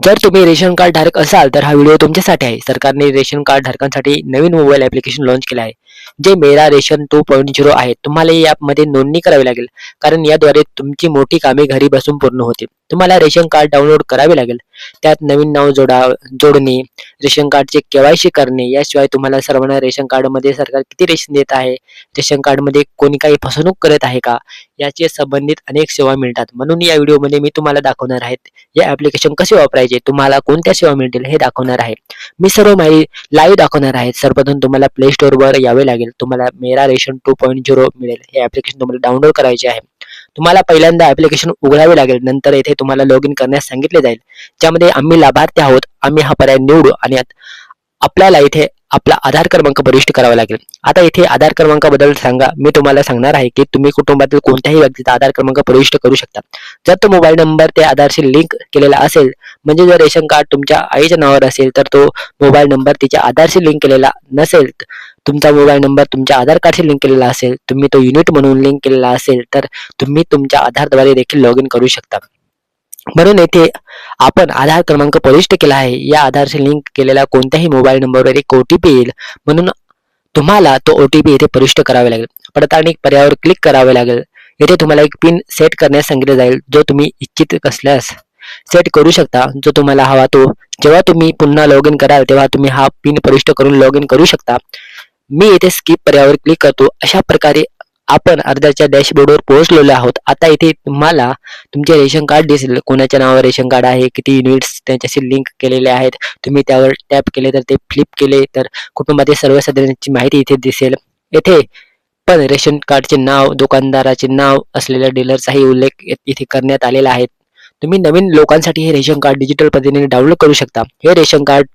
जर तुम्ही ration card धारक असाल तर हा व्हिडिओ तुमच्यासाठी आहे. सरकारने रेशन कार्ड धारकांसाठी नवीन मोबाईल ॲप्लिकेशन लॉन्च केलं आहे, जे मेरा रेशन 2.0 आहे. तुम्हाला या ॲपमध्ये नोंदणी करावी लागेल, कारण याद्वारे तुमची मोठी कामे घरी बसून पूर्ण होतील. तुम्हाला रेशन कार्ड डाउनलोड करावे लागेल. त्यात नवीन नाव जोडणे, रेशन कार्डचे केवायसी करणे, याशिवाय तुम्हाला सर्वांना रेशन कार्डमध्ये सरकार किती रेशन देत आहे, रेशन कार्डमध्ये कोणी काही फसवणूक करत आहे का, याचे संबंधित अनेक सेवा मिळतात. म्हणून या व्हिडिओमध्ये मी तुम्हाला दाखवणार आहे हे ॲप्लिकेशन कसे वापरायचे, तुम्हाला कोणत्या सेवा मिळतील हे दाखवणार आहे. मी सर्व माहिती लाईव्ह दाखवणार आहे. सर्वप्रथम तुम्हाला प्ले स्टोअरवर यावे लागेल. तुम्हाला मेरा रेशन 2.0 मिळेल. हे ॲप्लिकेशन तुम्हाला डाउनलोड करायचे आहे. तुम्हाला पहिल्यांदा ॲप्लिकेशन उघडावे लागेल. नंतर येथे तुम्हाला लॉग इन करण्यास सांगितले जाईल, ज्यामध्ये आम्ही लाभार्थी आहोत. आम्ही हा पर्याय निवडू आणि आपल्याला इथे आपला आधार क्रमांक प्रविष्ट करावा लागेल. आता इथे आधार क्रमांकाबद्दल मी तुम्हाला सांगणार आहे की तुम्ही कुटुंबातील कोणत्याही व्यक्तीचा आधार क्रमांक प्रविष्ट करू शकता, जर तो मोबाईल नंबर त्या आधारशी लिंक केलेला असेल. म्हणजे जर रेशन कार्ड तुमच्या आईच्या नावावर असेल तर तो मोबाईल नंबर तिच्या आधारशी लिंक केलेला नसेल. तुमचा मोबाईल नंबर तुमच्या आधार कार्डशी लिंक केलेला असेल, तुम्ही तो युनिट म्हणून लिंक केलेला असेल, तर तुम्ही तुमच्या आधारद्वारे देखील लॉग इन करू शकता. म्हणून येथे आपण आधार क्रमांक प्रविष्ट केला आहे. या आधारशी लिंक केलेल्या कोणत्याही मोबाईल नंबरवर एक OTP येईल, म्हणून तुम्हाला तो OTP येथे प्रविष्ट करावे लागेल. पडताळणी पर्यायावर क्लिक करावे लागेल. येथे तुम्हाला एक पिन सेट करण्यास सांगितले जाईल, जो तुम्ही इच्छित असल्यास सेट करू शकता. जो तुम्हाला हवा तो जेव्हा तुम्ही पुन्हा लॉग इन कराल तेव्हा तुम्ही हा पिन प्रविष्ट करून लॉग इन करू शकता. मी येथे स्किप पर्यायावर क्लिक करतो. अशा प्रकारे आपण अर्ध्याच्या डॅशबोर्डवर पोहोचलेलो आहोत. आता इथे तुम्हाला तुमचे रेशन कार्ड दिसेल. कोणाच्या नावावर रेशन कार्ड आहे, किती युनिट्स त्यांच्याशी लिंक केलेले आहेत. तुम्ही त्यावर टॅप केले तर ते फ्लिप केले तर कुटुंबातील सर्व सदस्यांची माहिती इथे दिसेल. येथे पण रेशन कार्डचे नाव, दुकानदाराचे नाव असलेल्या डीलरचाही उल्लेख इथे करण्यात आलेला आहे. तुम्ही नवीन लोकांसाठी हे रेशन कार्ड डिजिटल पद्धतीने डाउनलोड करू शकता. हे रेशन कार्ड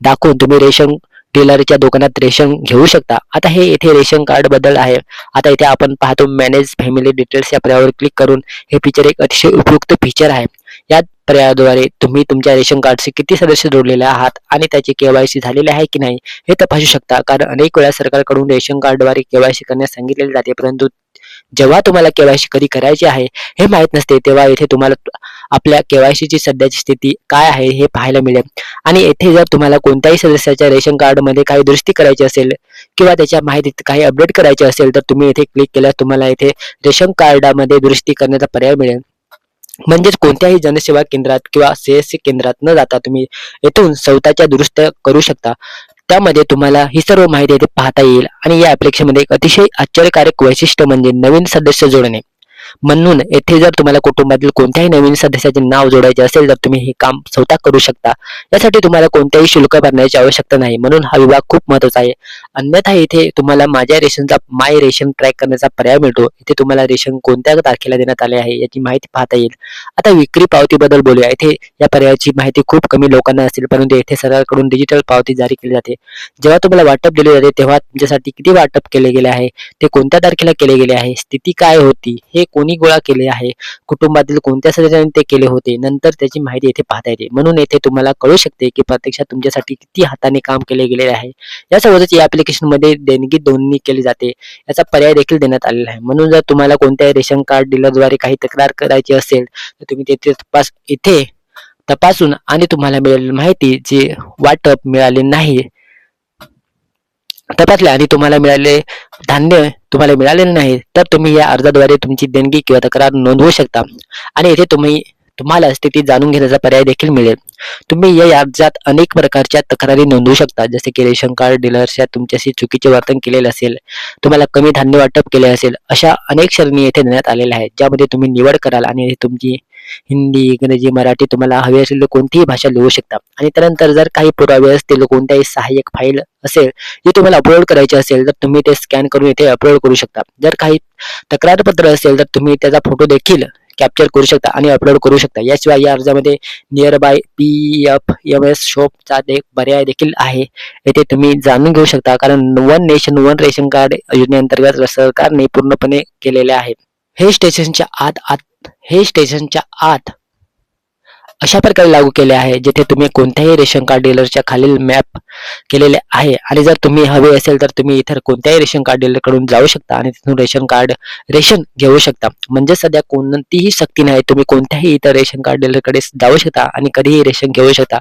दाखवून तुम्ही रेशन डीलरच्या दुकानात रेशन घेऊ शकता. आता हे इथे रेशन कार्ड बद्दल आहे. आता इथे आपण पाहतो मॅनेज फॅमिली डिटेल्स या पर्यायावर क्लिक करून. हे फीचर एक अतिशय उपयुक्त फीचर आहे. या पर्यायाद्वारे तुम्ही तुमच्या रेशन कार्डचे किती सदस्य जोडलेले आहात आणि त्याचे KYC झालेले आहे की नाही हे तपासू शकता. कारण अनेक वेळा सरकारकडून रेशन कार्डद्वारे KYC करण्यास सांगितले जाते, परंतु जेव्हा तुम्हाला KYC कधी करायची आहे हे माहीत नसते, तेव्हा इथे तुम्हाला आपल्या KYC ची सध्याची स्थिती काय आहे हे पाहायला मिळेल. आणि येथे जर तुम्हाला कोणत्याही सदस्याच्या रेशन कार्डमध्ये काही दुरुस्ती करायची असेल किंवा त्याच्या माहितीत काही अपडेट करायचे असेल तर तुम्ही इथे क्लिक केल्यास तुम्हाला इथे रेशन कार्डामध्ये दुरुस्ती करण्याचा पर्याय मिळेल. म्हणजेच कोणत्याही जनसेवा केंद्रात किंवा CSC केंद्रात न जाता तुम्ही येथून स्वतःच्या दुरुस्त्या करू शकता. त्यामध्ये तुम्हाला ही सर्व माहिती इथे पाहता येईल. आणि या ॲप्लिकेशनमध्ये एक अतिशय आश्चर्यकारक वैशिष्ट्य म्हणजे नवीन सदस्य जोडणे. म्हणून येथे जर तुम्हाला कुटुंबातील कोणत्याही नवीन सदस्याचे नाव जोडायचे असेल तर तुम्ही हे काम स्वतः करू शकता. यासाठी तुम्हाला कोणतेही शुल्क भरण्याची आवश्यकता नाही, म्हणून हा विभाग खूप महत्त्वाचा आहे. अन्यथा इथे तुम्हाला माझ्या रेशनचा माय रेशन ट्रॅक करण्याचा पर्याय मिळतो. इथे तुम्हाला रेशन कोणत्या तारखेला देण्यात आले आहे याची माहिती पाहता येईल. आता विक्री पावतीबद्दल बोलूया. इथे या पर्यायाची माहिती खूप कमी लोकांना असेल, परंतु येथे सरकारकडून डिजिटल पावती जारी केली जाते. जेव्हा तुम्हाला वाटप दिले जाते तेव्हा तुमच्यासाठी किती वाटप केले गेले आहे, ते कोणत्या तारखेला केले गेले आहे, स्थिती काय होती, हे कोणी गोळा केले आहे, कुटुंबातील कोणत्या सदस्यांनी ते केले होते, नंतर त्याची माहिती येथे पाहता येते. म्हणून येथे तुम्हाला कळू शकते की प्रत्यक्षात तुमच्यासाठी किती हाताने काम केले गेले आहे. यासोबतच या ॲप्लिकेशन मध्ये देणगी नोंदणी केली जाते याचा पर्याय देखील देण्यात आलेला आहे. म्हणून जर तुम्हाला कोणत्याही रेशन कार्ड डीलरद्वारे काही तक्रार करायची असेल तर तुम्ही इथे तपासून आणि तुम्हाला मिळालेली माहिती जे वाटप मिळाले नाही तपासले आणि तुम्हाला मिळाले धान्य तुम्हाला मिळालेले नाही तर तुम्ही या अर्जाद्वारे तुमची देणगी किंवा तक्रार नोंदवू शकता. आणि येथे तुम्हाला स्थिती जाणून घेण्याचा पर्याय देखील मिळेल. तुम्ही या अर्जात अनेक प्रकारच्या तक्रारी नोंदवू शकता, जसे की रेशन कार्ड डीलर्सच्या तुमच्याशी चुकीचे वर्तन केलेले असेल, तुम्हाला कमी धान्य वाटप केले असेल, अशा अनेक श्रेणी येथे देण्यात आलेल्या आहेत, ज्यामध्ये तुम्ही निवड कराल आणि तुमची हिंदी, इंग्रजी, मराठी तुम्हाला हवी असलेली कोणतीही भाषा लिहू शकता. आणि त्यानंतर जर काही पुरावे असतील, कोणत्याही सहाय्यक फाईल असेल जी तुम्हाला अपलोड करायची असेल तर तुम्ही ते स्कॅन करून इथे अपलोड करू शकता. जर काही तक्रारपत्र असेल तर तुम्ही त्याचा फोटो देखील कॅप्चर करू शकता आणि अपलोड करू शकता. याशिवाय या अर्जामध्ये नियर बाय PFMS शॉपचा पर्याय देखील आहे. येथे तुम्ही जाणून घेऊ शकता, कारण one nation one ration card योजनेअंतर्गत सरकारने पूर्णपणे केलेले आहे. हे स्टेशनच्या आत अशा प्रकारे लागू केले आहे, जिथे तुम्ही कोणत्याही रेशन कार्ड डीलरच्या खालील मॅप केलेले आहे आणि जर तुम्ही हवे असेल तर तुम्ही इतर कोणत्याही रेशन कार्ड डीलरकडून जाऊ शकता आणि तिथून रेशन घेऊ शकता. म्हणजे सध्या कोणतीही सक्ती नाही. तुम्ही कोणत्याही इतर रेशन कार्ड डीलरकडे जाऊ शकता आणि कधीही रेशन घेऊ शकता.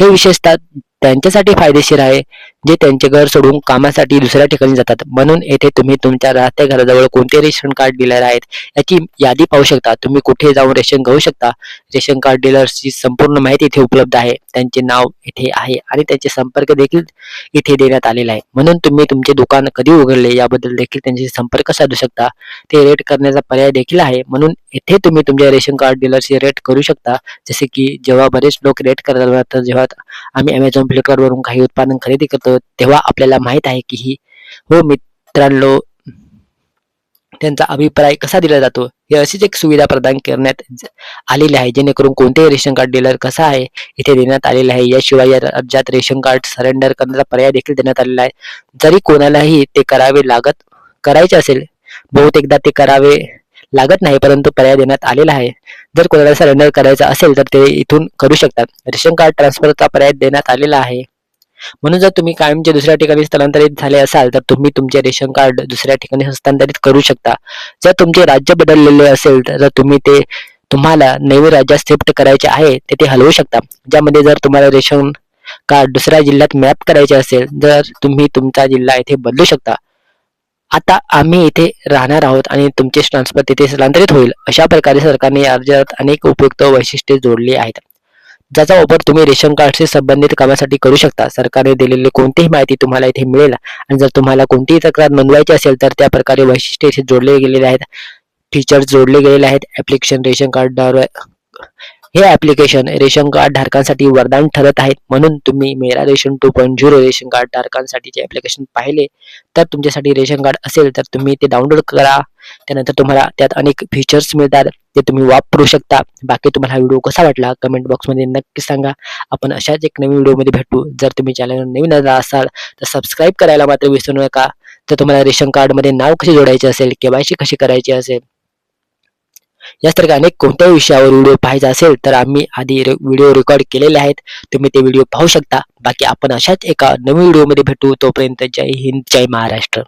हे विशेषतः त्यांच्यासाठी फायदेशीर आहे, जे त्यांचे घर सोडून कामासाठी दुसऱ्या ठिकाणी जातात. म्हणून येथे तुम्ही तुमच्या राहत्या घराजवळ कोणते रेशन कार्ड डीलर आहेत याची यादी पाहू शकता. तुम्ही कुठे जाऊन रेशन घेऊ शकता. रेशन कार्ड डीलर्सची संपूर्ण माहिती इथे उपलब्ध आहे. त्यांचे नाव इथे आहे आणि त्यांचे संपर्क देखील इथे देण्यात आलेला आहे. म्हणून तुम्ही तुमचे दुकान कधी उघडले याबद्दल देखील त्यांच्याशी संपर्क साधू शकता. ते रेट करण्याचा पर्याय देखील आहे. म्हणून येथे तुम्ही तुमच्या रेशन कार्ड डीलरची रेट करू शकता. जसे की जेव्हा बरेच लोक रेट करतात, जेव्हा आम्ही Amazon, Flipkartवरून काही उत्पादन खरेदी करतो, तेव्हा आपल्याला माहीत आहे की हो मित्रांनो, त्यांचा अभिप्राय कसा दिला जातो. ही अशीच एक सुविधा प्रदान करण्यात आलेली आहे, जेणेकरून कोणतेही रेशन कार्ड डीलर कसा आहे इथे देण्यात आलेला आहे. याशिवाय या राज्यात रेशन कार्ड सरेंडर करण्याचा पर्याय देखील देण्यात आलेला आहे. जरी कोणालाही ते करायचे असेल, बहुतेकदा ते करावे लागत नाही, परंतु पर्याय देण्यात आलेला आहे. जर कोणाला सरेंडर करायचं असेल तर ते इथून करू शकतात. रेशन कार्ड ट्रान्सफरचा पर्याय देण्यात आलेला आहे. म्हणून जर तुम्ही कायमचे दुसऱ्या ठिकाणी स्थलांतरित झाले असाल तर तुम्ही तुमचे रेशन कार्ड दुसऱ्या ठिकाणी हस्तांतरित करू शकता. जर तुमचे राज्य बदललेले असेल तर तुम्हाला नवीन राज्यात शिफ्ट करायचे आहे ते हलवू शकता. ज्यामध्ये जर तुम्हाला रेशन कार्ड दुसऱ्या जिल्ह्यात मॅप करायचे असेल तर तुम्ही तुमचा जिल्हा इथे बदलू शकता. आता आम्ही इथे राहणार आहोत आणि तुमचे ट्रान्सफर तिथे स्थलांतरित होईल. अशा प्रकारे सरकारने या अर्जात अनेक उपयुक्त वैशिष्ट्ये जोडली आहेत, ज्याचा वापर तुम्ही रेशन कार्डशी संबंधित कामासाठी करू शकता. सरकारने दिलेली कोणतीही माहिती तुम्हाला इथे मिळेल आणि जर तुम्हाला कोणतीही तक्रार नोंदवायची असेल तर त्या प्रकारे वैशिष्ट्ये इथे जोडले गेलेले आहेत, फीचर्स जोडले गेलेले आहेत. हे ॲप्लिकेशन रेशन कार्ड धारकांसाठी वरदान ठरत आहेत. म्हणून तुम्ही मेरा रेशन 2.0 रेशन कार्ड धारकांसाठीचे ॲप्लिकेशन पाहिले तर तुमच्यासाठी रेशन कार्ड असेल तर तुम्ही ते डाउनलोड करा. त्यानंतर तुम्हाला त्यात अनेक फीचर्स मिळतात, ते तुम्ही वापरू शकता. बाकी तुम्हाला हा व्हिडिओ कसा वाटला कमेंट बॉक्समध्ये नक्की सांगा. आपण अशाच एक नवीन व्हिडिओमध्ये भेटू. जर तुम्ही चॅनलवर नवीन आला असाल तर सबस्क्राईब करायला मात्र विसरू नका. तर तुम्हाला रेशन कार्डमध्ये नाव कसे जोडायचे असेल, केवायसी कशी करायची असेल, यासारखे अनेक कोणत्याही विषयावर व्हिडिओ पाहायचा असेल तर आम्ही आधी व्हिडिओ रेकॉर्ड केलेले आहेत. तुम्ही ते व्हिडिओ पाहू शकता. बाकी आपण अशाच एका नवीन व्हिडिओमध्ये भेटू. तोपर्यंत जय हिंद, जय महाराष्ट्र.